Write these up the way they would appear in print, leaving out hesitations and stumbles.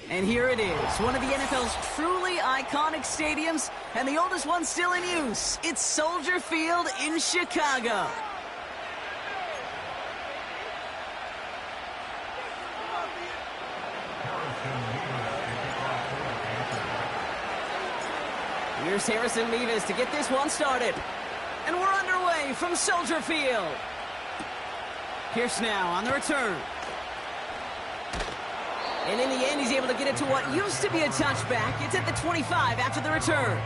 And here it is, one of the NFL's truly iconic stadiums, and the oldest one still in use. It's Soldier Field in Chicago. Here's Harrison Mevis to get this one started. And we're underway from Soldier Field. Pierce now on the return. And in the end, he's able to get it to what used to be a touchback. It's at the 25 after the return.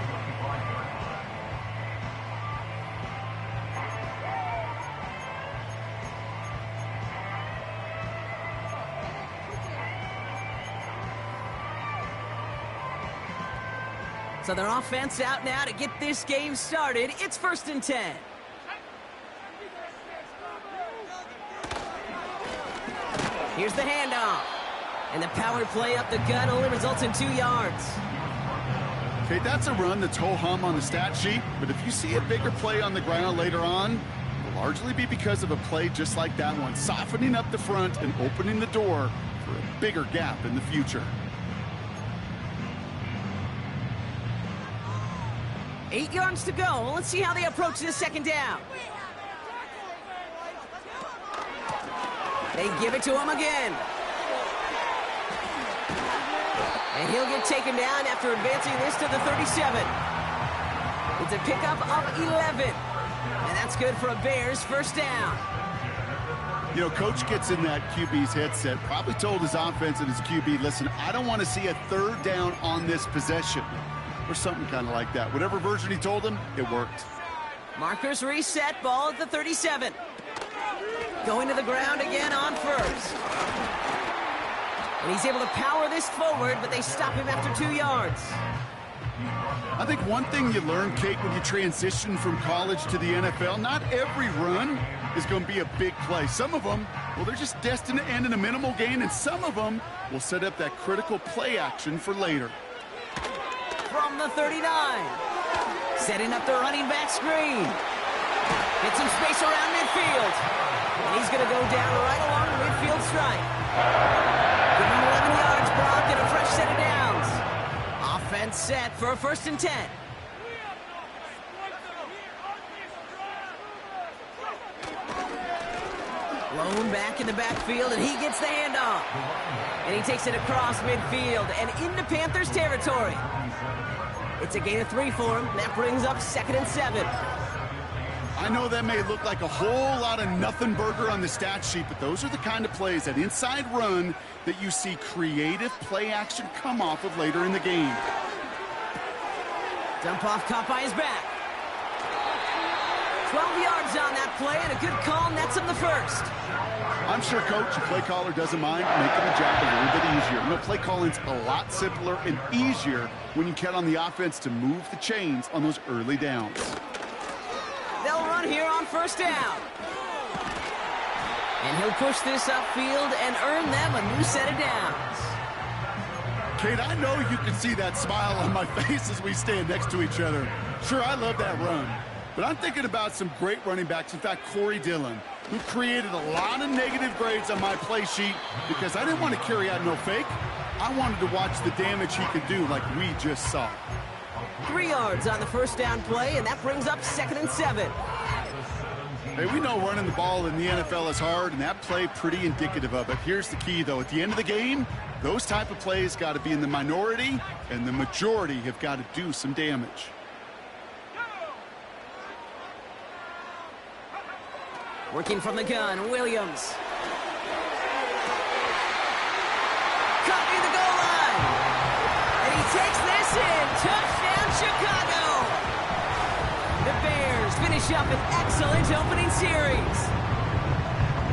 So their offense out now to get this game started. It's 1st and 10. Here's the handoff. And the power play up the gut only results in 2 yards. Okay, that's a run that's ho-hum on the stat sheet, but if you see a bigger play on the ground later on, it will largely be because of a play just like that one, softening up the front and opening the door for a bigger gap in the future. 8 yards to go. Let's see how they approach this 2nd down. They give it to him again. And he'll get taken down after advancing this to the 37. It's a pickup of 11. And that's good for a Bears 1st down. You know, Coach gets in that QB's headset, probably told his offense and his QB, listen, I don't want to see a 3rd down on this possession. Or something kind of like that. Whatever version he told him, it worked. Markers reset, ball at the 37. Going to the ground again on 1st. And he's able to power this forward, but they stop him after 2 yards. I think one thing you learn, Kate, when you transition from college to the NFL, not every run is going to be a big play. Some of them, well, they're just destined to end in a minimal gain, and some of them will set up that critical play action for later. From the 39. Setting up the running back screen. Get some space around midfield. And he's going to go down right along the midfield stripe. Give him 11 yards, Brock, and a fresh set of downs. Offense set for a 1st and 10. Lone back in the backfield, and he gets the handoff. And he takes it across midfield and into Panthers territory. It's a gain of 3 for him. That brings up 2nd and 7. I know that may look like a whole lot of nothing burger on the stat sheet, but those are the kind of plays, that inside run, that you see creative play action come off of later in the game. Dump off caught by his back. 12 yards on that play, and a good call nets him the 1st. I'm sure, Coach, the play caller doesn't mind making the job a little bit easier. You know, play calling's a lot simpler and easier when you count on the offense to move the chains on those early downs. They'll run here on 1st down. And he'll push this upfield and earn them a new set of downs. Kate, I know you can see that smile on my face as we stand next to each other. Sure, I love that run. But I'm thinking about some great running backs. In fact, Corey Dillon, who created a lot of negative grades on my play sheet because I didn't want to carry out no fake. I wanted to watch the damage he could do like we just saw. 3 yards on the 1st down play, and that brings up 2nd and 7. Hey, we know running the ball in the NFL is hard, and that play pretty indicative of it. Here's the key, though. At the end of the game, those type of plays got to be in the minority, and the majority have got to do some damage. Working from the gun, Williams. Cutting the goal line. And he takes this in. Touchdown, Chicago. The Bears finish up an excellent opening series.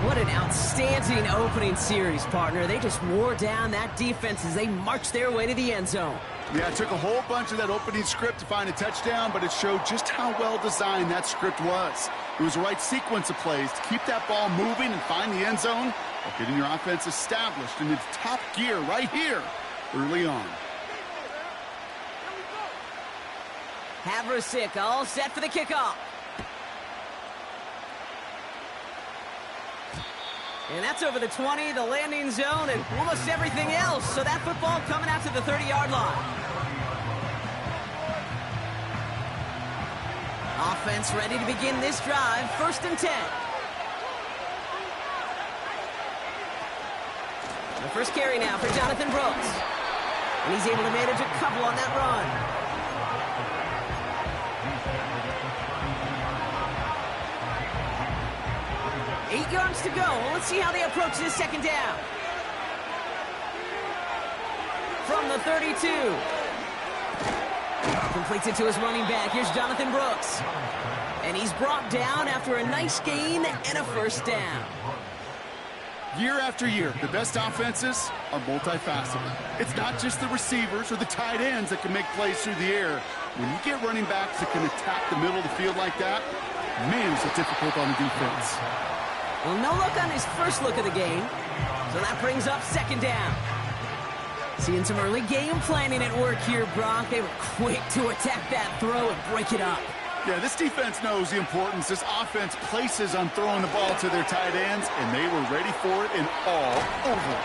What an outstanding opening series, partner. They just wore down that defense as they marched their way to the end zone. Yeah, it took a whole bunch of that opening script to find a touchdown, but it showed just how well designed that script was. It was the right sequence of plays to keep that ball moving and find the end zone while getting your offense established in its top gear right here early on. Havrasik all set for the kickoff. And that's over the 20, the landing zone, and almost everything else. So that football coming out to the 30-yard line. Offense ready to begin this drive. 1st and 10. The first carry now for Jonathan Brooks. And he's able to manage a couple on that run. Eight yards to go. Let's see how they approach this 2nd down. From the 32. Completes it to his running back. Here's Jonathan Brooks. And he's brought down after a nice gain and a 1st down. Year after year, the best offenses are multifaceted. It's not just the receivers or the tight ends that can make plays through the air. When you get running backs that can attack the middle of the field like that, man, is it difficult on the defense. Well, no look on his first look of the game. So that brings up 2nd down. Seeing some early game planning at work here, Brock. They were quick to attack that throw and break it up. Yeah, this defense knows the importance this offense places on throwing the ball to their tight ends, and they were ready for it and all over.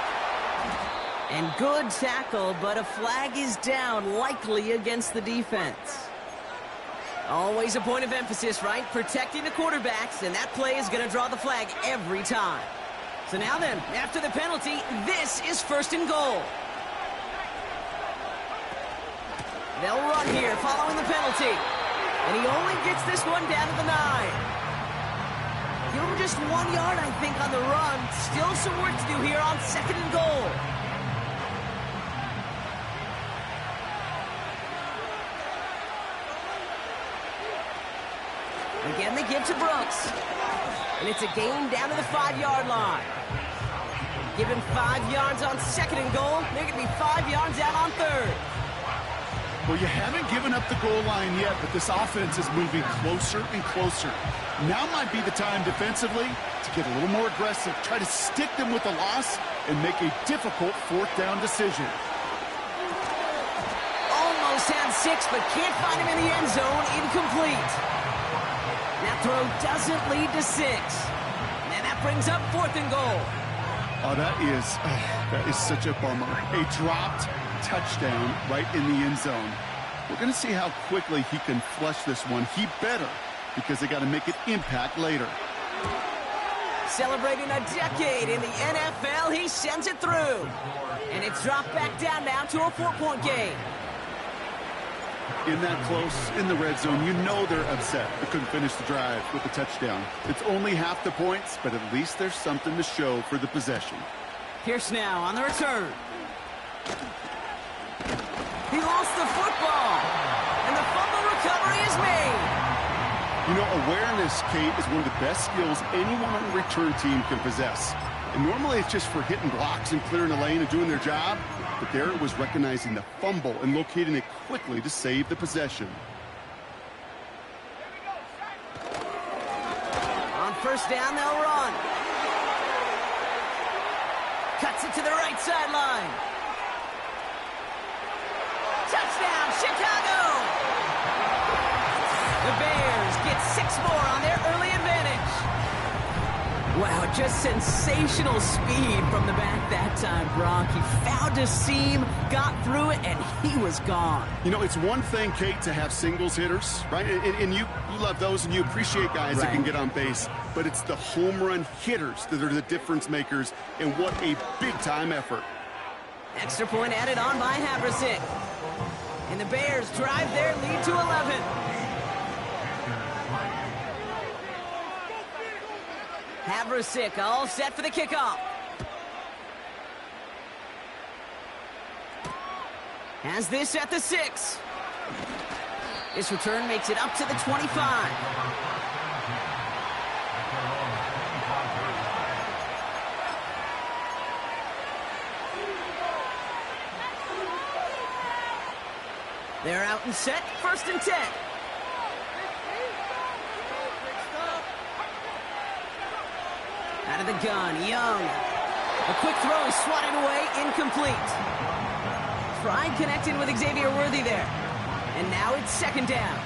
And good tackle, but a flag is down, likely against the defense. Always a point of emphasis, right? Protecting the quarterbacks, and that play is going to draw the flag every time. So now then, after the penalty, this is 1st and goal. They'll run here following the penalty. And he only gets this one down to the 9. Give him just 1 yard, I think, on the run. Still some work to do here on 2nd and goal. Again, they give to Brooks. And it's a gain down to the 5-yard line. Give him 5 yards on 2nd and goal. They're going to be 5 yards out on 3rd. Well, you haven't given up the goal line yet, but this offense is moving closer and closer. Now might be the time defensively to get a little more aggressive, try to stick them with a loss, and make a difficult 4th down decision. Almost had 6, but can't find him in the end zone. Incomplete. That throw doesn't lead to 6. And that brings up 4th and goal. Oh, that is such a bummer. A dropped touchdown right in the end zone. We're going to see how quickly he can flush this one. He better, because they got to make it impact later. Celebrating a decade in the NFL, he sends it through. And it's dropped back down now to a 4-point game. In that close, in the red zone, you know they're upset. They couldn't finish the drive with the touchdown. It's only half the points, but at least there's something to show for the possession. Pierce now on the return. He lost the football, and the fumble recovery is made. You know, awareness, Kate, is one of the best skills anyone on the return team can possess. And normally it's just for hitting blocks and clearing the lane and doing their job. But there it was recognizing the fumble and locating it quickly to save the possession. On 1st down, they'll run. Cuts it to the right sideline. Touchdown, Chicago! The Bears get 6 more on their early advantage. Wow, just sensational speed from the back that time, Brock. He found a seam, got through it, and he was gone. You know, it's one thing, Kate, to have singles hitters, right? And you love those, and you appreciate guys that can get on base. But it's the home run hitters that are the difference makers, and what a big-time effort. Extra point added on by Haversick. And the Bears drive their lead to 11. Haversick all set for the kickoff. Has this at the 6. This return makes it up to the 25. They're out and set, 1st and 10. Out of the gun, Young. A quick throw is swatted away, incomplete. Tried connecting with Xavier Worthy there. And now it's 2nd down.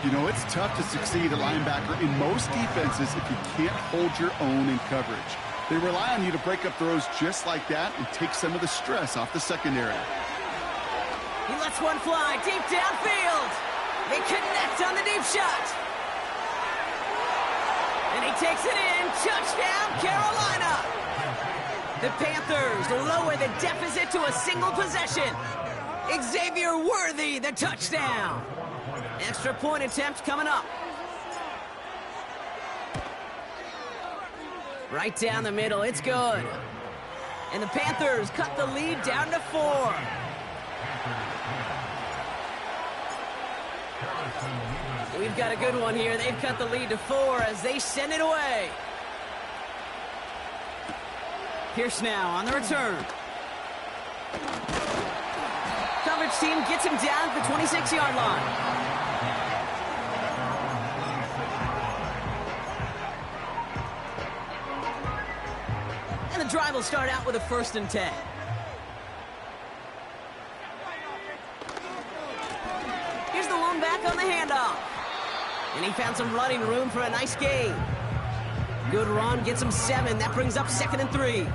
You know, it's tough to succeed at linebacker in most defenses if you can't hold your own in coverage. They rely on you to break up throws just like that and take some of the stress off the secondary. He lets one fly deep downfield. They connect on the deep shot. And he takes it in. Touchdown, Carolina. The Panthers lower the deficit to a single possession. Xavier Worthy, the touchdown. Extra point attempt coming up. Right down the middle, it's good. And the Panthers cut the lead down to 4. We've got a good one here. They've cut the lead to 4 as they send it away. Pierce now on the return. Coverage team gets him down at the 26-yard line. And the drive will start out with a 1st and 10. Here's the lone back on the handoff. And he found some running room for a nice gain. Good run, gets him 7. That brings up 2nd and 3.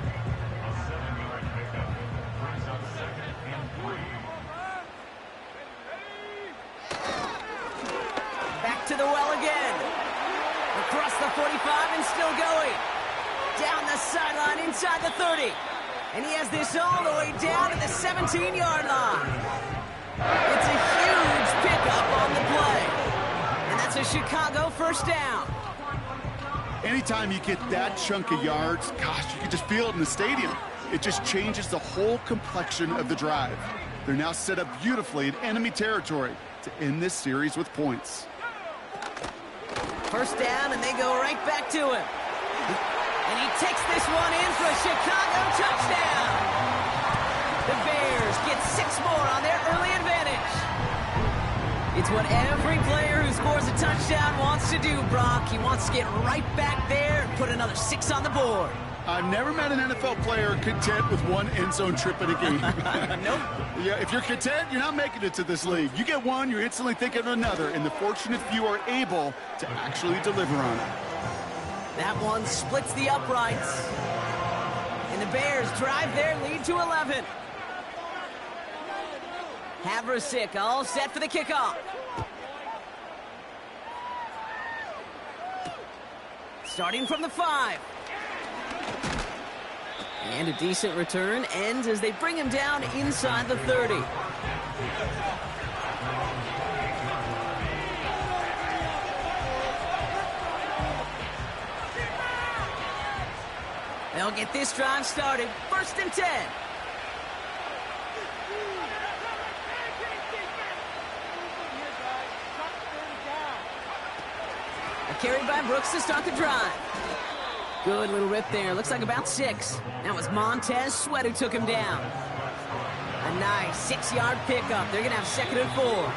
Back to the well again. Across the 45 and still going. Down the sideline inside the 30. And he has this all the way down to the 17-yard line. It's a huge pickup on the play. And that's a Chicago 1st down. Anytime you get that chunk of yards, gosh, you can just feel it in the stadium. It just changes the whole complexion of the drive. They're now set up beautifully in enemy territory to end this series with points. 1st down, and they go right back to him. And he takes this one in for a Chicago touchdown. The Bears get 6 more on their early advantage. It's what every player who scores a touchdown wants to do, Brock. He wants to get right back there and put another 6 on the board. I've never met an NFL player content with one end zone trip in a game. Nope. Yeah, if you're content, you're not making it to this league. You get one, you're instantly thinking of another, and the fortunate few are able to actually deliver on it. That one splits the uprights. And the Bears drive their lead to 11. Havrasik all set for the kickoff. Starting from the 5. And a decent return ends as they bring him down inside the 30. They'll get this drive started. 1st and 10. A carry by Brooks to start the drive. Good little rip there. Looks like about 6. That was Montez Sweat who took him down. A nice 6-yard pickup. They're going to have 2nd and 4.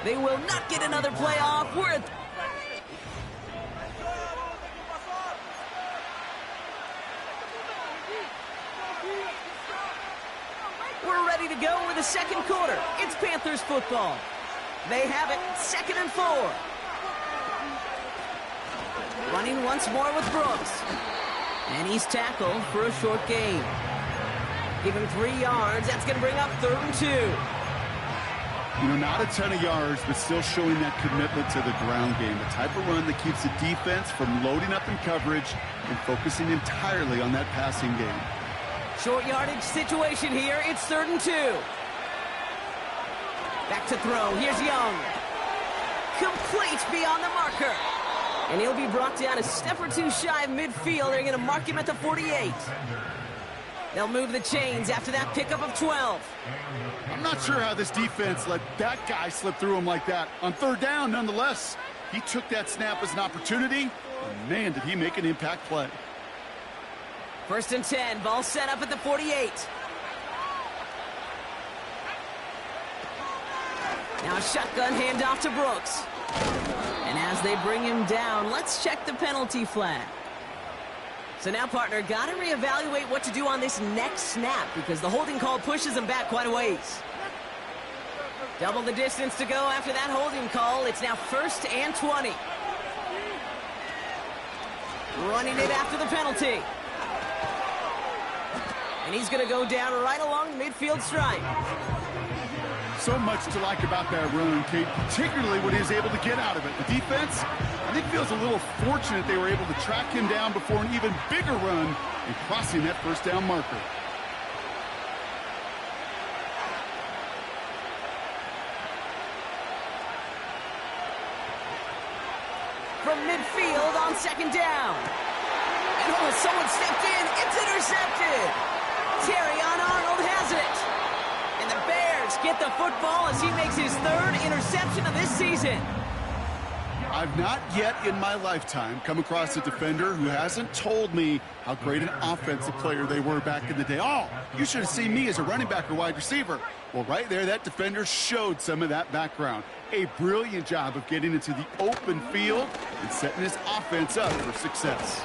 They will not get another play off. We're ready to go with the 2nd quarter. It's Panthers football. They have it 2nd and 4. Running once more with Brooks. And he's tackled for a short gain. Give him 3 yards. That's going to bring up 3rd and 2. You know, not a ton of yards, but still showing that commitment to the ground game. The type of run that keeps the defense from loading up in coverage and focusing entirely on that passing game. Short yardage situation here. It's 3rd and 2. Back to throw. Here's Young. Complete beyond the marker. And he'll be brought down a step or 2 shy of midfield. They're going to mark him at the 48. They'll move the chains after that pickup of 12. I'm not sure how this defense let that guy slip through him like that. On 3rd down, nonetheless, he took that snap as an opportunity, and man, did he make an impact play. 1st and 10, ball set up at the 48. Now a shotgun handoff to Brooks. And as they bring him down, let's check the penalty flag. So now, partner, got to reevaluate what to do on this next snap because the holding call pushes him back quite a ways. Double the distance to go after that holding call. It's now 1st and 20. Running it after the penalty. And he's going to go down right along the midfield stripe. So much to like about that run, Kate, particularly what he was able to get out of it. The defense, I think, feels a little fortunate they were able to track him down before an even bigger run and crossing that first down marker. From midfield on second down. And oh, someone stepped in. It's intercepted. Terrion Arnold has it. And the Bears get the football as he makes his third interception of this season. I've not yet in my lifetime come across a defender who hasn't told me how great an offensive player they were back in the day. Oh, you should have seen me as a running back or wide receiver. Well, right there, that defender showed some of that background. A brilliant job of getting into the open field and setting his offense up for success.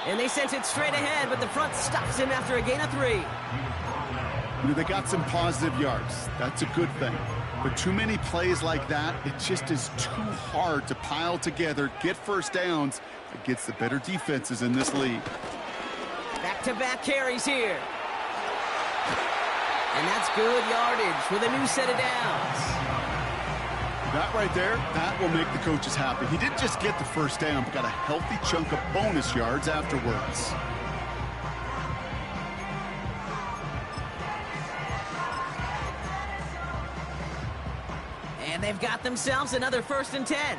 And they sent it straight ahead, but the front stops him after a gain of 3. You know, they got some positive yards. That's a good thing. But too many plays like that, it just is too hard to pile together, get first downs against the better defenses in this league. Back-to-back carries here. And that's good yardage with a new set of downs. That right there, that will make the coaches happy. He didn't just get the first down, but got a healthy chunk of bonus yards afterwards. And they've got themselves another 1st and 10.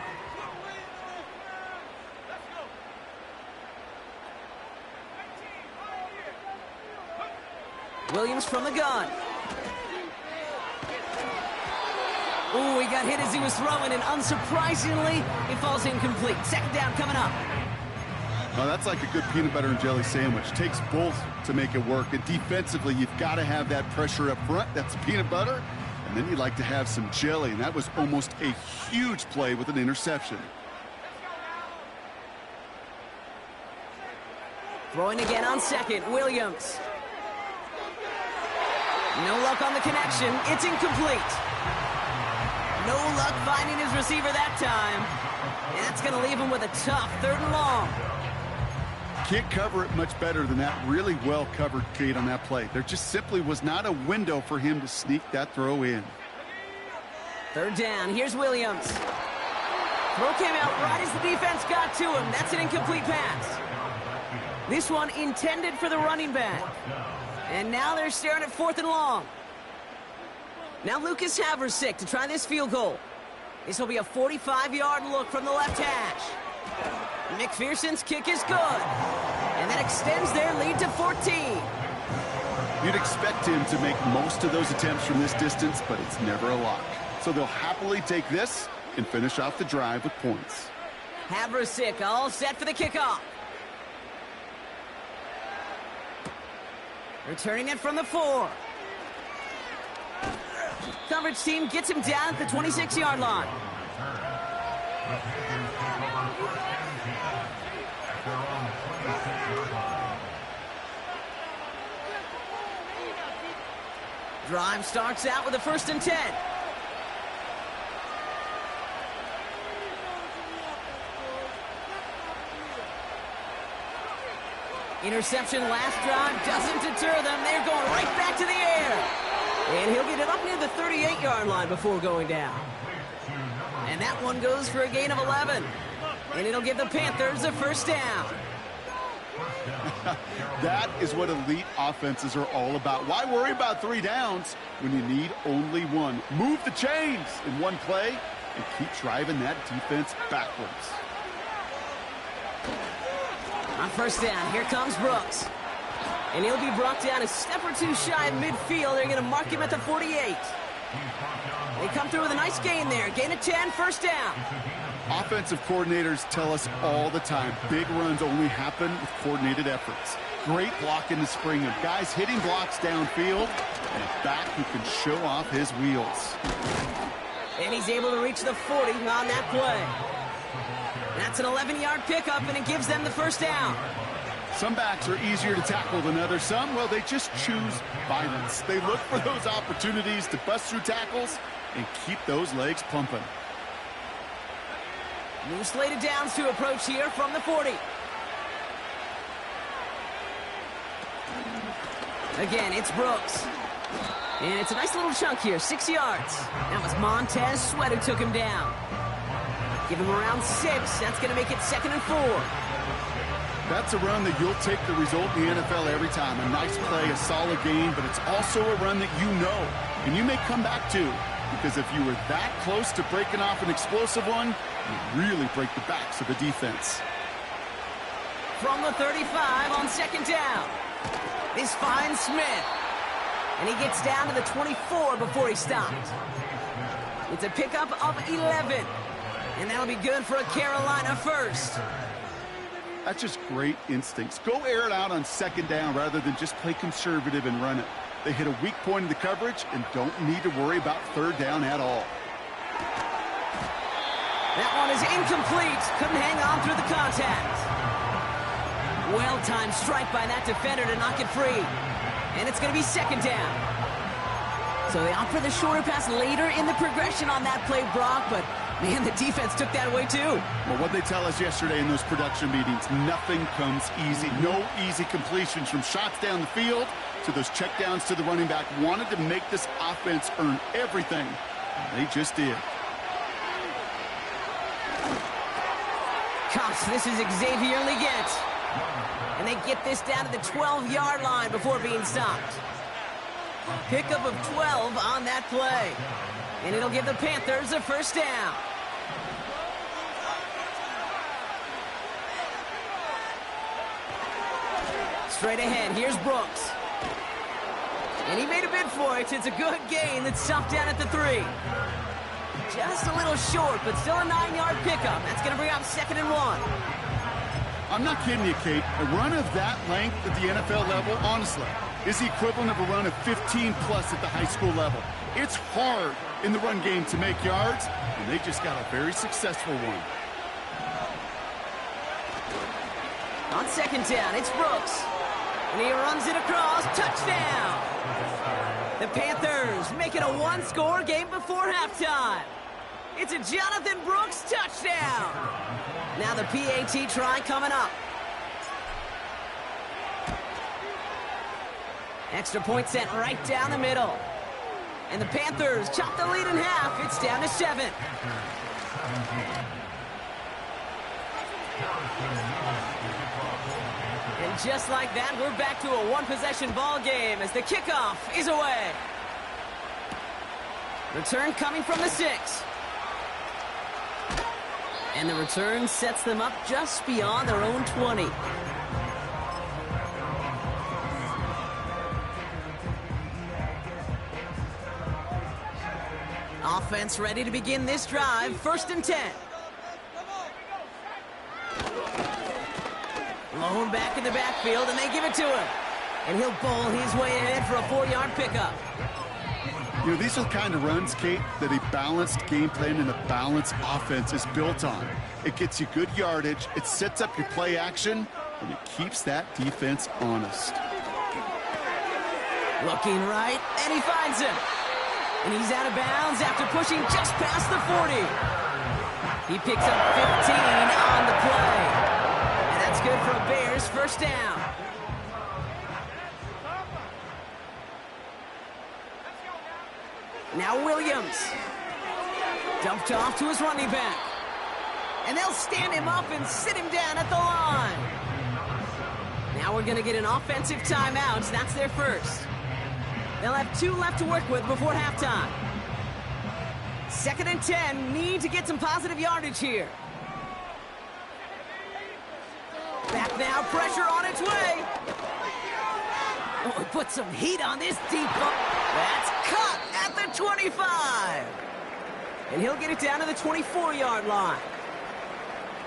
Williams from the gun. Ooh, he got hit as he was throwing, and unsurprisingly, he falls incomplete. Second down coming up. Well, that's like a good peanut butter and jelly sandwich. Takes both to make it work. And defensively, you've got to have that pressure up front. That's peanut butter. And then you'd like to have some jelly. And that was almost a huge play with an interception. Throwing again on second, Williams. No luck on the connection. It's incomplete. No luck finding his receiver that time. And that's going to leave him with a tough 3rd and long. Can't cover it much better than that. Really well covered, Kate, on that play. There just simply was not a window for him to sneak that throw in. 3rd down. Here's Williams. Throw came out right as the defense got to him. That's an incomplete pass. This one intended for the running back. And now they're staring at 4th and long. Now Lucas Haversick to try this field goal. This will be a 45-yard look from the left hash. McPherson's kick is good. And that extends their lead to 14. You'd expect him to make most of those attempts from this distance, but it's never a lock. So they'll happily take this and finish off the drive with points. Haversick all set for the kickoff. Returning it from the 4. Coverage team gets him down at the 26-yard line. Drive starts out with a 1st and 10. Interception last drive doesn't deter them. They're going right back to the air. And he'll get it up near the 38-yard line before going down. And that one goes for a gain of 11. And it'll give the Panthers a 1st down. That is what elite offenses are all about. Why worry about 3 downs when you need only 1? Move the chains in one play and keep driving that defense backwards. On 1st down, here comes Brooks. And he'll be brought down a step or 2 shy of midfield. They're going to mark him at the 48. They come through with a nice gain there. Gain of 10, 1st down. Offensive coordinators tell us all the time, big runs only happen with coordinated efforts. Great block in the spring of guys hitting blocks downfield and a back who can show off his wheels. And he's able to reach the 40 on that play. That's an 11-yard pickup, and it gives them the 1st down. Some backs are easier to tackle than others. Some, well, they just choose violence. They look for those opportunities to bust through tackles and keep those legs pumping. New slated downs to approach here from the 40. Again, it's Brooks. And it's a nice little chunk here, 6 yards. That was Montez Sweat who took him down. Give him around 6. That's going to make it 2nd and 4. That's a run that you'll take the result in the NFL every time. A nice play, a solid game, but it's also a run that you know, and you may come back to, because if you were that close to breaking off an explosive one, you really break the backs of the defense. From the 35 on 2nd down. This finds Smith. And he gets down to the 24 before he stopped. It's a pickup of 11. And that'll be good for a Carolina first. That's just great instincts. Go air it out on 2nd down rather than just play conservative and run it. They hit a weak point in the coverage and don't need to worry about 3rd down at all. That one is incomplete. Couldn't hang on through the contact. Well-timed strike by that defender to knock it free. And it's going to be 2nd down. So they opt for the shorter pass later in the progression on that play, Brock, but man, the defense took that away too. Well, what they tell us yesterday in those production meetings, nothing comes easy. No easy completions from shots down the field to those checkdowns to the running back. Wanted to make this offense earn everything. They just did. Gosh, this is Xavier Leggett. And they get this down to the 12-yard line before being stopped. Pickup of 12 on that play. And it'll give the Panthers a 1st down. Straight ahead, here's Brooks. And he made a bid for it. It's a good gain that's stopped down at the 3. Just a little short, but still a 9-yard pickup. That's going to bring up 2nd and 1. I'm not kidding you, Kate. A run of that length at the NFL level, honestly, is the equivalent of a run of 15-plus at the high school level. It's hard in the run game to make yards, and they just got a very successful one. On 2nd down, it's Brooks. And he runs it across. Touchdown! The Panthers make it a 1-score game before halftime. It's a Jonathan Brooks touchdown. Now the PAT try coming up. Extra point sent right down the middle. And the Panthers chop the lead in half. It's down to 7. And just like that, we're back to a one-possession ball game as the kickoff is away. Return coming from the 6. And the return sets them up just beyond their own 20. Offense ready to begin this drive. 1st and 10. Lone back in the backfield, and they give it to him. And he'll bowl his way ahead for a 4-yard pickup. You know, these are the kind of runs, Kate, that a balanced game plan and a balanced offense is built on. It gets you good yardage, it sets up your play action, and it keeps that defense honest. Looking right, and he finds him. And he's out of bounds after pushing just past the 40. He picks up 15 on the play. And that's good for a Bears 1st down. Now Williams. Dumped off to his running back. And they'll stand him up and sit him down at the line. Now we're going to get an offensive timeout. That's their first. They'll have 2 left to work with before halftime. 2nd and 10. Need to get some positive yardage here. Back now. Pressure on its way. Oh, put some heat on this deep ball. That's cut at the 25. And he'll get it down to the 24-yard line.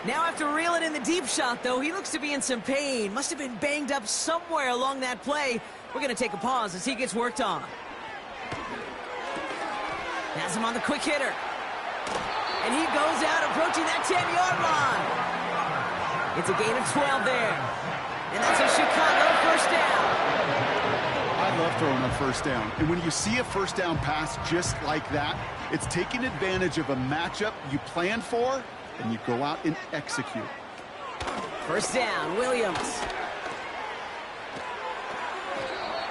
Now after reeling in the deep shot, though, he looks to be in some pain. Must have been banged up somewhere along that play. We're going to take a pause as he gets worked on. Has him on the quick hitter. And he goes out approaching that 10-yard line. It's a gain of 12 there. And that's a Chicago 1st down. I love throwing on 1st down. And when you see a 1st down pass just like that, it's taking advantage of a matchup you planned for, and you go out and execute. 1st down, Williams.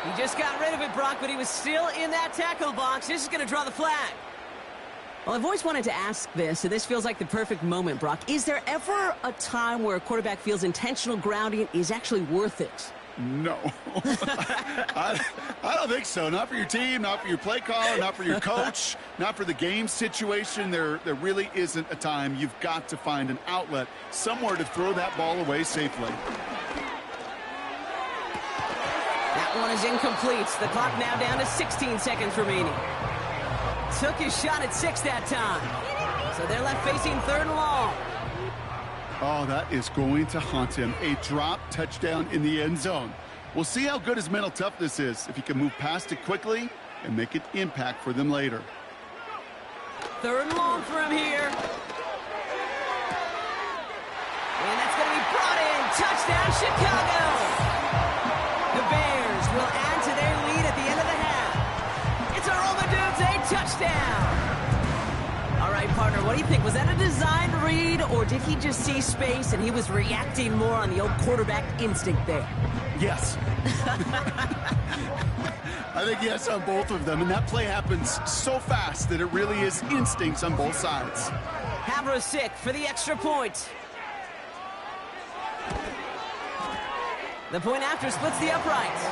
He just got rid of it, Brock, but he was still in that tackle box. This is going to draw the flag. Well, I've always wanted to ask this, and this feels like the perfect moment, Brock. Is there ever a time where a quarterback feels intentional grounding is actually worth it? No. I don't think so. Not for your team, not for your play caller, not for your coach, not for the game situation. There really isn't a time. You've got to find an outlet, somewhere to throw that ball away safely. That one is incomplete. The clock now down to 16 seconds remaining. Took his shot at 6 that time. So they're left facing 3rd and long. Oh, that is going to haunt him. A drop touchdown in the end zone. We'll see how good his mental toughness is, if he can move past it quickly and make an impact for them later. 3rd and long for him here. And that's going to be brought in. Touchdown, Chicago. The Bears will add to their lead at the end of the half. It's a Romadudes, a touchdown. All right, partner, what do you think? Was that a design read, or did he just see space and he was reacting more on the old quarterback instinct there? Yes. I think yes on both of them, and that play happens so fast that it really is instincts on both sides. Havre for the extra point. The point after splits the uprights.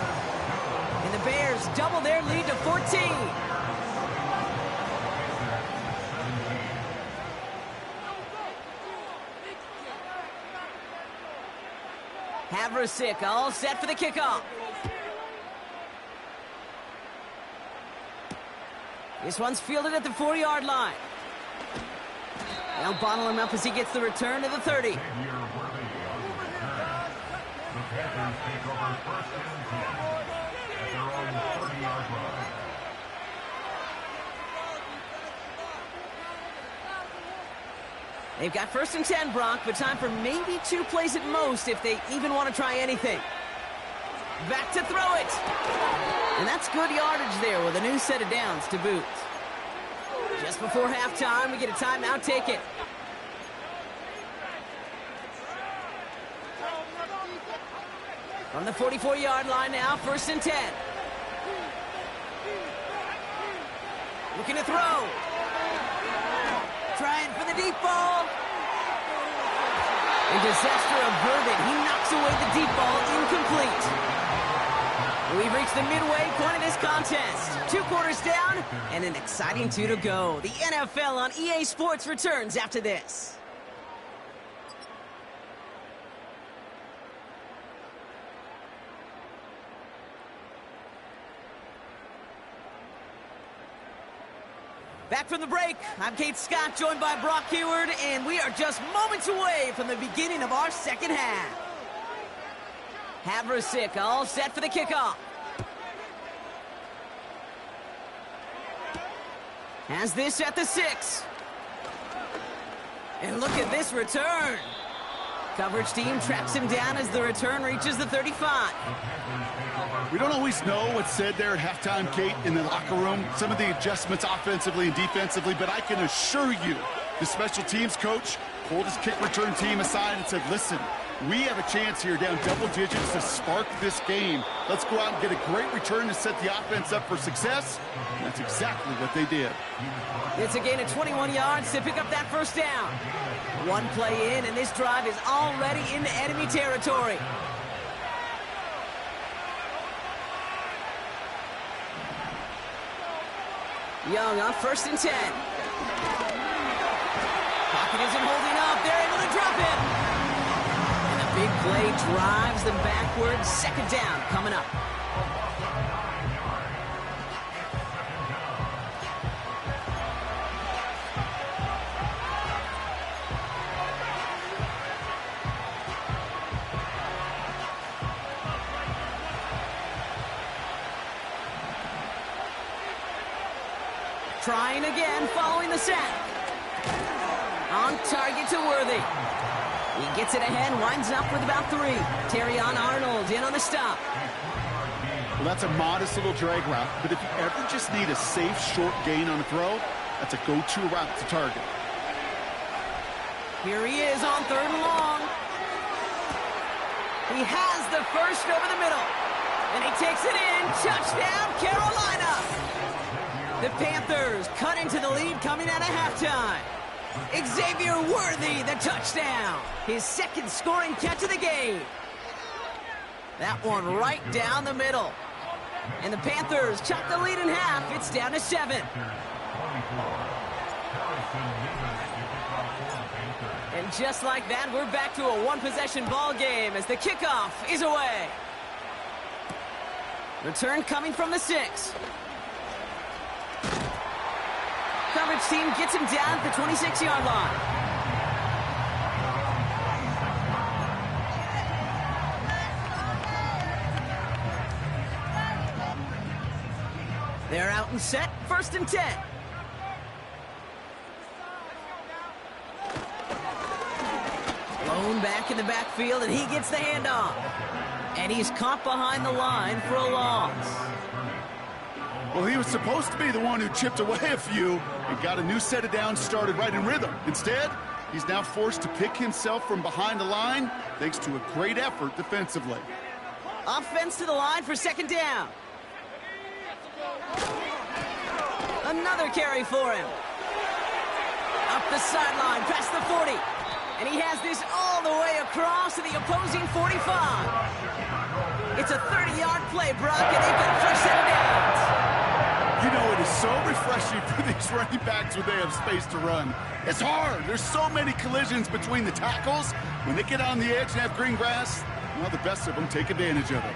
And the Bears double their lead to 14. Havre all set for the kickoff. This one's fielded at the 40-yard line. They'll bottle him up as he gets the return to the 30. The Panthers take over 1st and 10 at their own 30-yard line. They've got 1st and 10, Brock, but time for maybe 2 plays at most if they even want to try anything. Back to throw it. And that's good yardage there with a new set of downs to boot. Just before halftime, we get a timeout. Take it. From the 44-yard line now, 1st and 10. Looking to throw. Trying for the deep ball. And disaster averted. He knocks away the deep ball, incomplete. We've reached the midway point of this contest. 2 quarters down and an exciting 2 to go. The NFL on EA Sports returns after this. Back from the break, I'm Kate Scott, joined by Brock Heward, and we are just moments away from the beginning of our second half. Havre all set for the kickoff. Has this at the 6. And look at this return. Coverage team traps him down as the return reaches the 35. We don't always know what's said there at halftime, Kate, in the locker room. Some of the adjustments offensively and defensively, but I can assure you the special teams coach pulled his kick return team aside and said, listen, we have a chance here down double digits to spark this game. Let's go out and get a great return to set the offense up for success. And that's exactly what they did. It's a gain of 21 yards to pick up that 1st down. 1 play in, and this drive is already into enemy territory. Young on 1st and 10. Pocket isn't holding up. They're able to drop him. And the big play drives them backwards. 2nd down coming up. Trying again, following the sack. On target to Worthy. He gets it ahead, winds up with about 3. Terrion Arnold in on the stop. Well, that's a modest little drag route, but if you ever just need a safe, short gain on a throw, that's a go-to route to target. Here he is on 3rd and long. He has the 1st over the middle. And he takes it in. Touchdown, Carolina. The Panthers cut into the lead coming out of halftime. Xavier Worthy, the touchdown. His second scoring catch of the game. That one right down the middle. And the Panthers chop the lead in half. It's down to 7. And just like that, we're back to a one-possession ball game as the kickoff is away. Return coming from the 6. Coverage team gets him down at the 26-yard line. They're out and set, 1st and 10. Blown back in the backfield, and he gets the handoff. And he's caught behind the line for a loss. Well, he was supposed to be the one who chipped away a few and got a new set of downs started right in rhythm. Instead, he's now forced to pick himself from behind the line thanks to a great effort defensively. Offense to the line for 2nd down. Another carry for him. Up the sideline, past the 40. And he has this all the way across to the opposing 45. It's a 30-yard play, Brock, and they've got a fresh set of downs. You know, it is so refreshing for these running backs when they have space to run. It's hard. There's so many collisions between the tackles. When they get on the edge and have green grass, well, the best of them take advantage of it.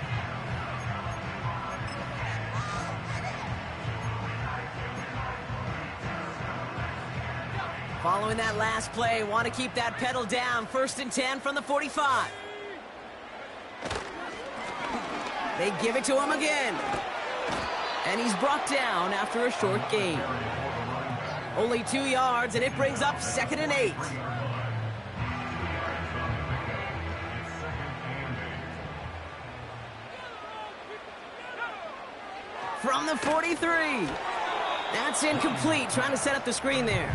Following that last play, want to keep that pedal down. 1st and 10 from the 45. They give it to him again. And he's brought down after a short gain. Only 2 yards, and it brings up 2nd and 8. From the 43. That's incomplete, trying to set up the screen there.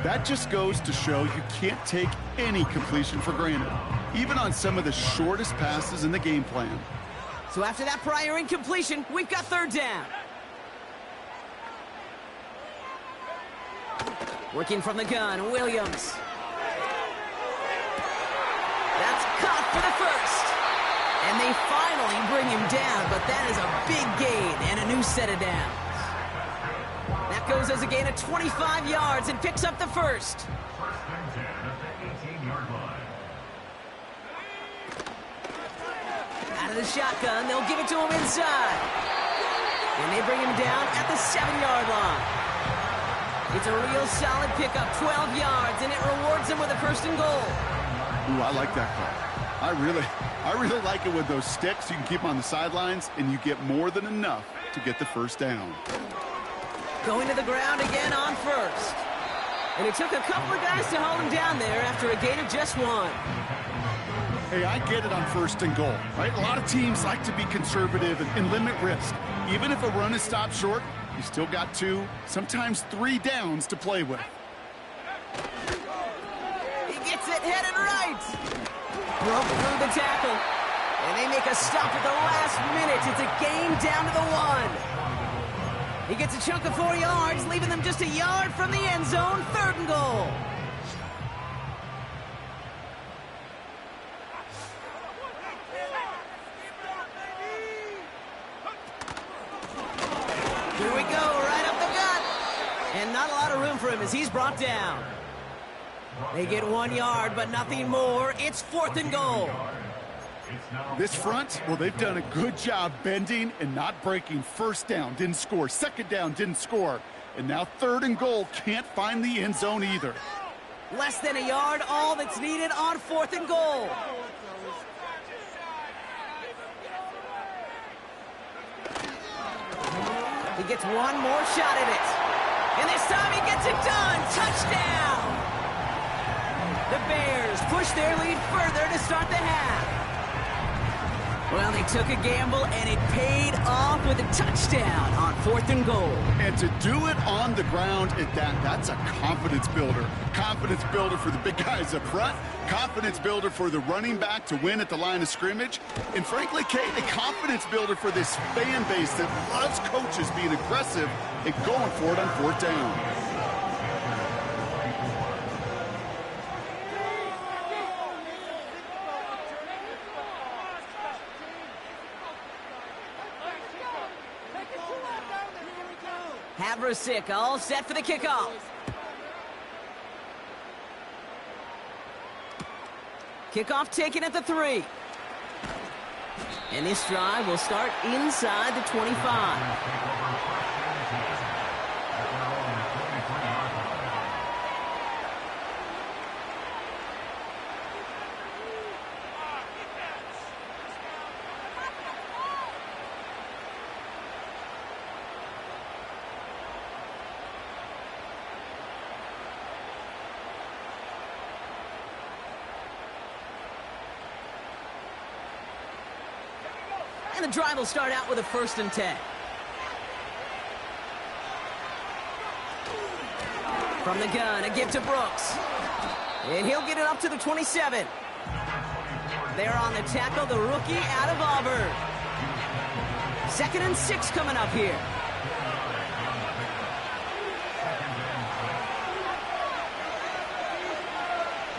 That just goes to show you can't take any completion for granted, even on some of the shortest passes in the game plan. So after that prior incompletion, we've got 3rd down. Working from the gun, Williams. That's caught for the 1st. And they finally bring him down, but that is a big gain and a new set of downs. That goes as a gain of 25 yards and picks up the 1st. 1st and 10 at the 18-yard line. Out of the shotgun, they'll give it to him inside. And they bring him down at the 7-yard line. It's a real solid pickup, 12 yards, and it rewards them with a 1st and goal. Ooh, I like that call. I really like it with those sticks. You can keep them on the sidelines, and you get more than enough to get the 1st down. Going to the ground again on 1st. And it took a couple of guys to hold him down there after a gain of just 1. Hey, I get it on 1st and goal, right? A lot of teams like to be conservative and limit risk. Even if a run is stopped short, you still got 2, sometimes 3 downs to play with. He gets it headed right. Broke through the tackle. And they make a stop at the last minute. It's a gain down to the 1. He gets a chunk of 4 yards, leaving them just a yard from the end zone. 3rd and goal. Here we go, right up the gut. And not a lot of room for him as he's brought down. They get 1 yard, but nothing more. It's 4th and goal. This front, well, they've done a good job bending and not breaking. 1st down, didn't score. 2nd down, didn't score. And now 3rd and goal, can't find the end zone either. Less than a yard, all that's needed on 4th and goal. He gets one more shot at it. And this time he gets it done. Touchdown! The Bears push their lead further to start the half. Well, they took a gamble, and it paid off with a touchdown on 4th and goal. And to do it on the ground at that's a confidence builder. Confidence builder for the big guys up front. Confidence builder for the running back to win at the line of scrimmage. And frankly, Kate, a confidence builder for this fan base that loves coaches being aggressive and going for it on 4th down. Havrasik all set for the kickoff. Kickoff taken at the 3. And this drive will start inside the 25. And the drive will start out with a 1st and 10. From the gun, a give to Brooks. And he'll get it up to the 27. There on the tackle, the rookie out of Auburn. 2nd and 6 coming up here.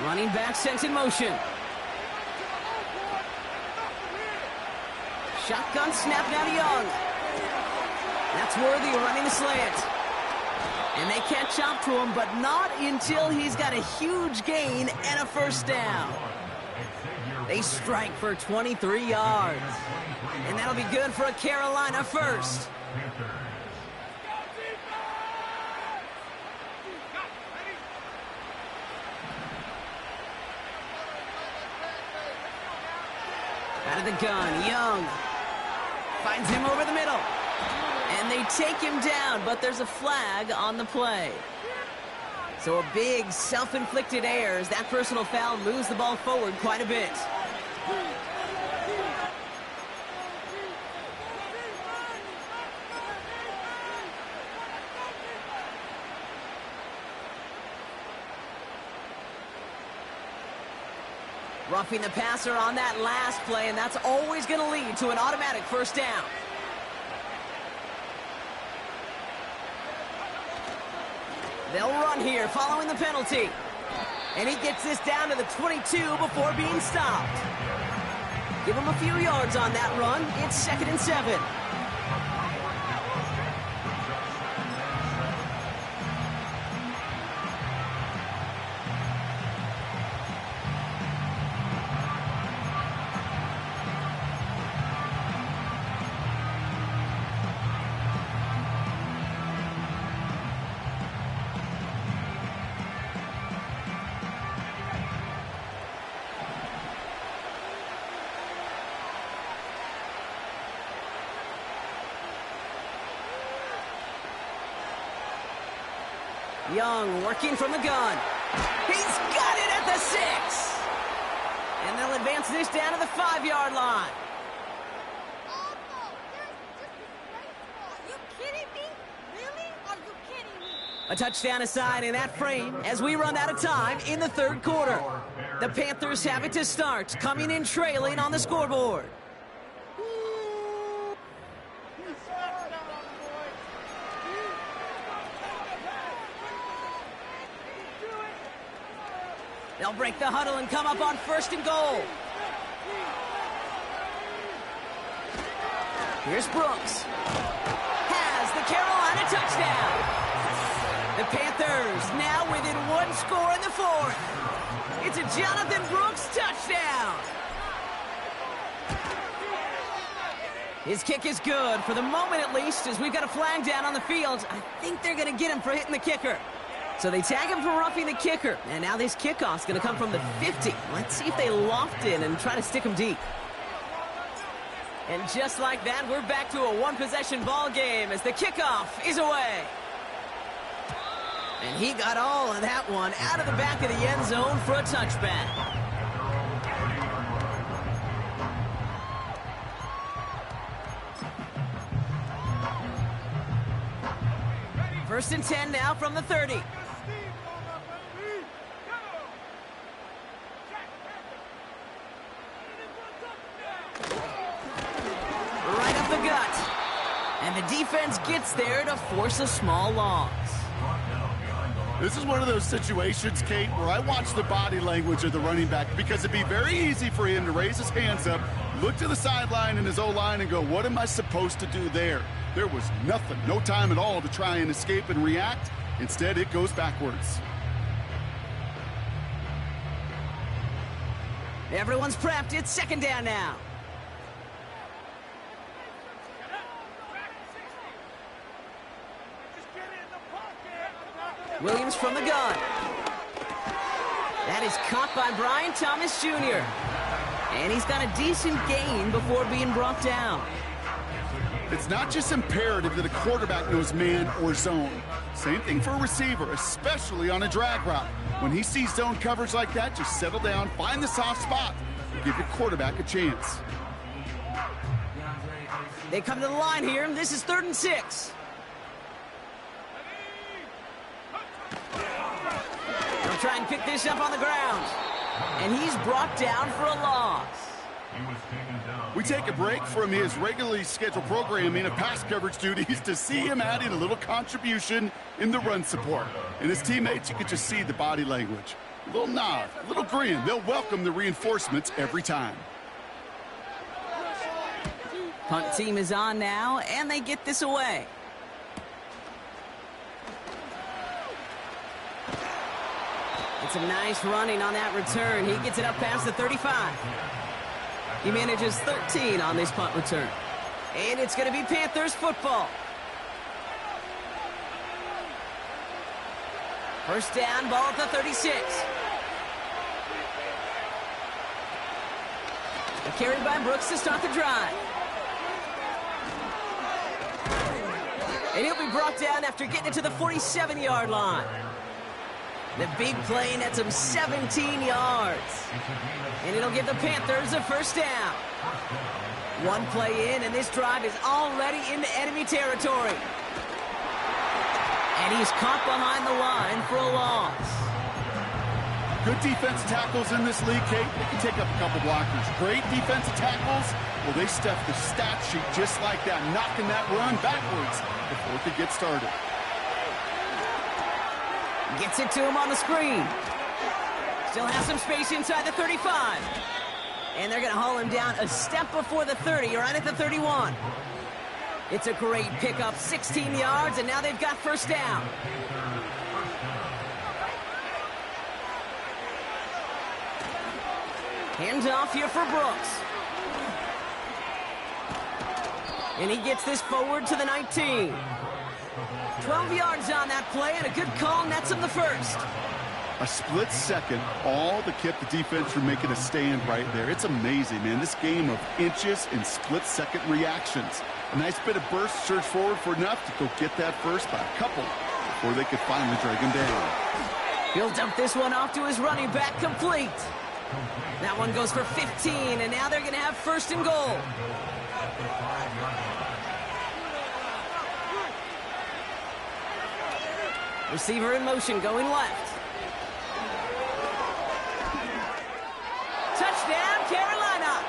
Running back sent in motion. Shotgun snap now to Young. That's Worthy running the slant. And they catch up to him, but not until he's got a huge gain and a 1st down. They strike for 23 yards. And that'll be good for a Carolina 1st. Out of the gun, Young finds him over the middle. And they take him down, but there's a flag on the play. So a big self-inflicted error as that personal foul moves the ball forward quite a bit. Roughing the passer on that last play, and that's always going to lead to an automatic 1st down. They'll run here following the penalty. And he gets this down to the 22 before being stopped. Give him a few yards on that run. It's 2nd and 7. Young working from the gun. He's got it at the 6. And they'll advance this down to the 5-yard line. Are you kidding me? Really? Are you kidding me? A touchdown aside in that frame as we run out of time in the 3rd quarter. The Panthers have it to start, coming in trailing on the scoreboard. They'll break the huddle and come up on 1st and goal. Here's Brooks. Has the Carolina touchdown. The Panthers now within 1 score in the 4th. It's a Jonathan Brooks touchdown. His kick is good, for the moment at least, as we've got a flag down on the field. I think they're going to get him for hitting the kicker. So they tag him for roughing the kicker. And now this kickoff's going to come from the 50. Let's see if they loft in and try to stick him deep. And just like that, we're back to a one-possession ball game as the kickoff is away. And he got all of that one out of the back of the end zone for a touchback. First and 10 now from the 30. Right up the gut. And the defense gets there to force a small loss. This is one of those situations, Kate, where I watch the body language of the running back because it'd be very easy for him to raise his hands up, look to the sideline in his O-line and go, what am I supposed to do there? There was nothing, no time at all to try and escape and react. Instead, it goes backwards. Everyone's prepped. It's second down now. Williams from the gun. That is caught by Brian Thomas Jr. And he's got a decent gain before being brought down. It's not just imperative that a quarterback knows man or zone. Same thing for a receiver, especially on a drag route. When he sees zone coverage like that, just settle down, find the soft spot, and give your quarterback a chance. They come to the line here. This is 3rd and 6. They'll try and pick this up on the ground. And he's brought down for a loss. We take a break from his regularly scheduled programming of pass coverage duties to see him adding a little contribution in the run support. And his teammates, you could just see the body language. A little nod, a little grin. They'll welcome the reinforcements every time. Punt team is on now, and they get this away. It's a nice running on that return. He gets it up past the 35. He manages 13 on this punt return. And it's going to be Panthers football. First down, ball at the 36. A carry by Brooks to start the drive. And he'll be brought down after getting it to the 47-yard line. The big play nets him 17 yards. And it'll give the Panthers a first down. One play in, and this drive is already into enemy territory. And he's caught behind the line for a loss. Good defensive tackles in this league, Kate. They can take up a couple blockers. Great defensive tackles, well, they stuff the stat sheet just like that, knocking that run backwards before it could get started. Gets it to him on the screen. Still has some space inside the 35. And they're going to haul him down a step before the 30, right at the 31. It's a great pickup, 16 yards, and now they've got first down. Hands off here for Brooks. And he gets this forward to the 19. 12 yards on that play, and a good call nets him the first. A split second, all that kept the defense from making a stand right there. It's amazing, man. This game of inches and split-second reactions. A nice bit of burst, surge forward for enough to go get that first by a couple before they could finally drag him down. He'll dump this one off to his running back, complete. That one goes for 15, and now they're going to have first and goal. Receiver in motion, going left. Touchdown, Carolina!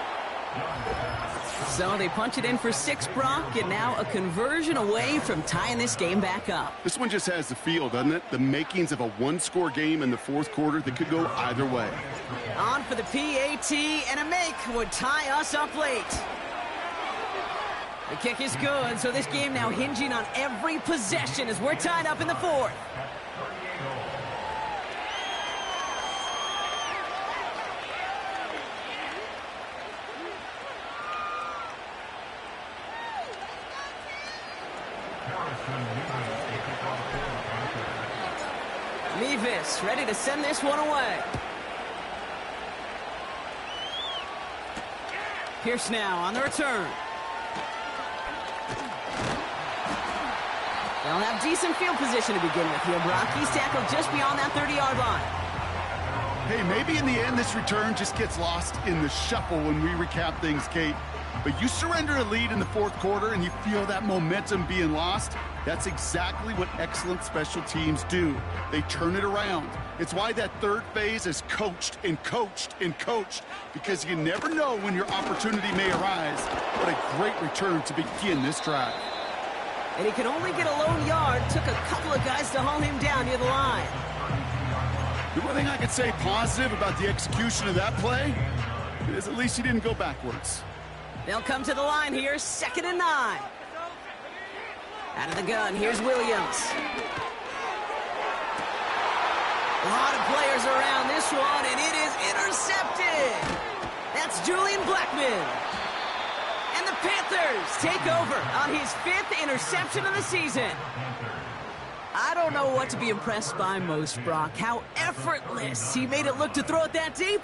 So they punch it in for 6, Brock, and now a conversion away from tying this game back up. This one just has the feel, doesn't it? The makings of a one-score game in the fourth quarter that could go either way. On for the PAT, and a make would tie us up late. The kick is good, so this game now hinging on every possession as we're tied up in the fourth. Mevis ready to send this one away. Pierce now on the return. They'll have decent field position to begin with here, Brock. He's tackled just beyond that 30-yard line. Hey, maybe in the end this return just gets lost in the shuffle when we recap things, Kate. But you surrender a lead in the fourth quarter and you feel that momentum being lost. That's exactly what excellent special teams do. They turn it around. It's why that third phase is coached and coached and coached, because you never know when your opportunity may arise. What a great return to begin this drive. And he can only get a lone yard. Took a couple of guys to haul him down near the line. The one thing I could say positive about the execution of that play is at least he didn't go backwards. They'll come to the line here, 2nd and 9. Out of the gun, here's Williams. A lot of players around this one, and it is intercepted. That's Julian Blackman. And the Panthers take over on his 5th interception of the season. I don't know what to be impressed by most, Brock. How effortless he made it look to throw it that deep,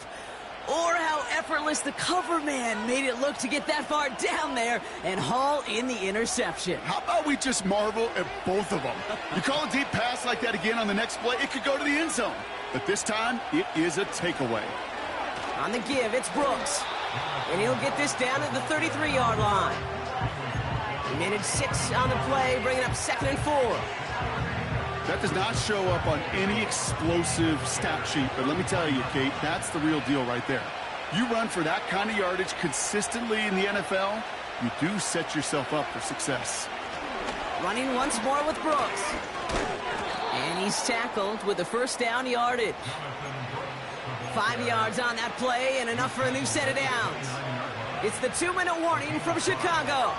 or how effortless the cover man made it look to get that far down there and haul in the interception. How about we just marvel at both of them? You call a deep pass like that again on the next play, it could go to the end zone. But this time, it is a takeaway. On the give, it's Brooks. And he'll get this down at the 33-yard line. He managed 6 on the play, bringing up 2nd and 4. That does not show up on any explosive stat sheet, but let me tell you, Kate, that's the real deal right there. You run for that kind of yardage consistently in the NFL, you do set yourself up for success. Running once more with Brooks. And he's tackled with the first down yardage. 5 yards on that play and enough for a new set of downs. It's the 2-minute warning from Chicago.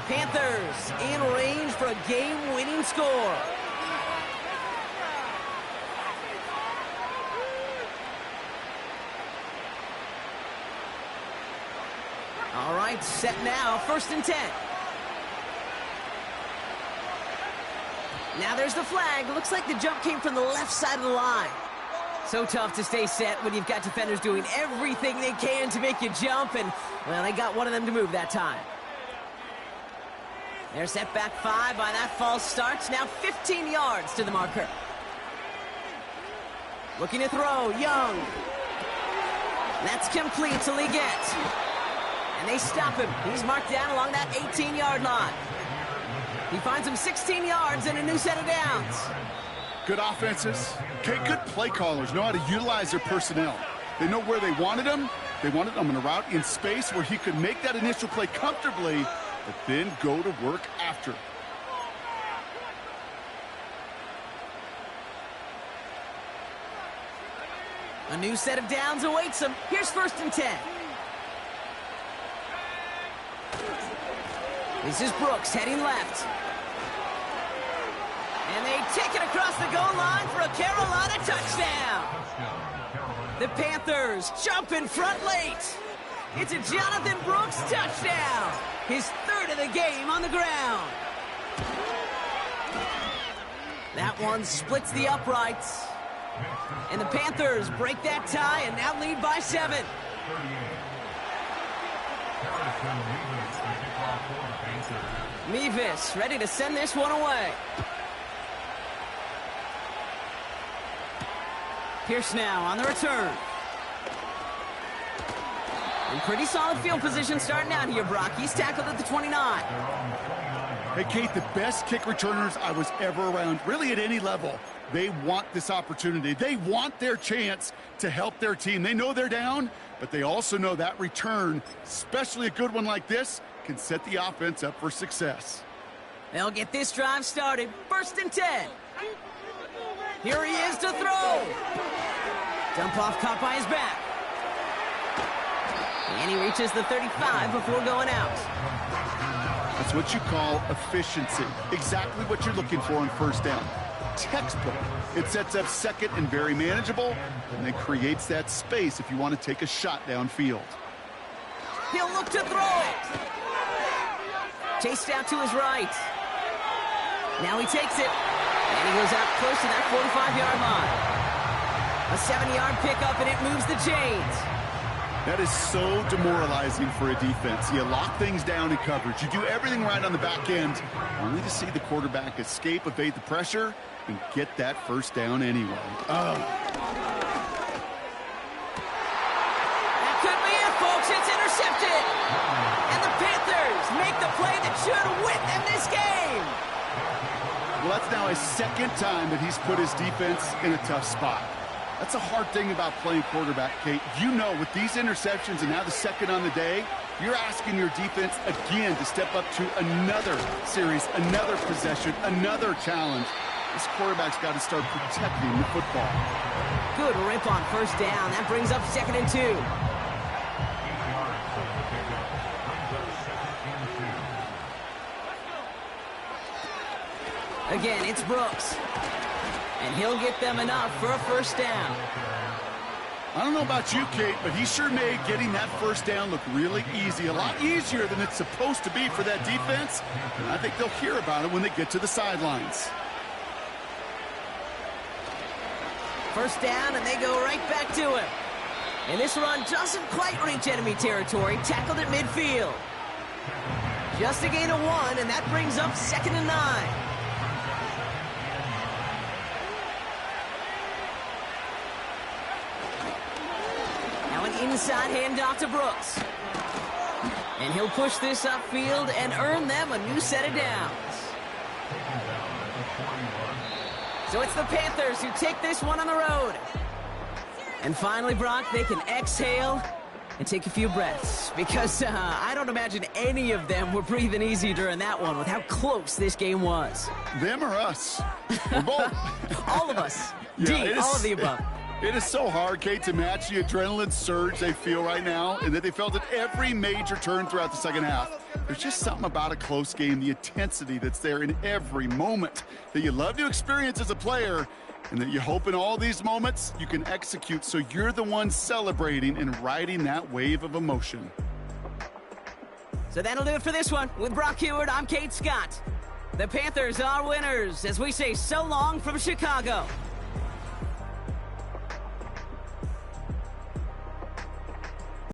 Panthers in range for a game-winning score. All right, set now, 1st and 10. Now there's the flag. Looks like the jump came from the left side of the line. So tough to stay set when you've got defenders doing everything they can to make you jump, and, well, they got one of them to move that time. They're set back 5 by that false start. Now 15 yards to the marker. Looking to throw, Young. That's complete to Leggett. And they stop him. He's marked down along that 18-yard line. He finds him 16 yards and a new set of downs. Good offenses. Okay, good play callers know how to utilize their personnel. They know where they wanted him. They wanted him in a route in space where he could make that initial play comfortably, but then go to work after. A new set of downs awaits him. Here's 1st and 10. This is Brooks heading left. And they take it across the goal line for a Carolina touchdown. The Panthers jump in front late. It's a Jonathan Brooks touchdown. His 3rd of the game on the ground. That one splits the uprights. And the Panthers break that tie and now lead by 7. Mevis ready to send this one away. Pierce now on the return. In pretty solid field position starting out here, Brock. He's tackled at the 29. Hey, Kate, the best kick returners I was ever around, really at any level, they want this opportunity. They want their chance to help their team. They know they're down, but they also know that return, especially a good one like this, can set the offense up for success. They'll get this drive started. 1st and 10. Here he is to throw. Dump off caught by his back. And he reaches the 35 before going out. That's what you call efficiency. Exactly what you're looking for on 1st down. Textbook. It sets up 2nd and very manageable, and it creates that space if you want to take a shot downfield. He'll look to throw it. Chased out to his right. Now he takes it. And he goes out close to that 45-yard line. A 7-yard pickup, and it moves the chains. That is so demoralizing for a defense. You lock things down in coverage. You do everything right on the back end, only to see the quarterback escape, evade the pressure, and get that 1st down anyway. Oh. That could be it, folks. It's intercepted. should win them this game. Well, that's now his second time that he's put his defense in a tough spot. That's a hard thing about playing quarterback, Kate. You know, with these interceptions and now the second on the day, you're asking your defense again to step up to another series, another possession, another challenge. This quarterback's got to start protecting the football. Good rip on first down. That brings up 2nd and 2. Again, it's Brooks. And he'll get them enough for a first down. I don't know about you, Kate, but he sure made getting that first down look really easy. A lot easier than it's supposed to be for that defense. And I think they'll hear about it when they get to the sidelines. First down, and they go right back to him. And this run doesn't quite reach enemy territory. Tackled at midfield. Just a gain of 1, and that brings up 2nd and 9. Inside handoff to Brooks. And he'll push this upfield and earn them a new set of downs. So it's the Panthers who take this one on the road. And finally, Brock, they can exhale and take a few breaths. Because I don't imagine any of them were breathing easy during that one with how close this game was. Them or us? We're both. All of us. Yeah, all of the above. It is so hard, Kate, to match the adrenaline surge they feel right now and that they felt at every major turn throughout the second half. There's just something about a close game, the intensity that's there in every moment that you love to experience as a player and that you hope in all these moments you can execute so you're the one celebrating and riding that wave of emotion. So that'll do it for this one. With Brock Heward, I'm Kate Scott. The Panthers are winners as we say so long from Chicago.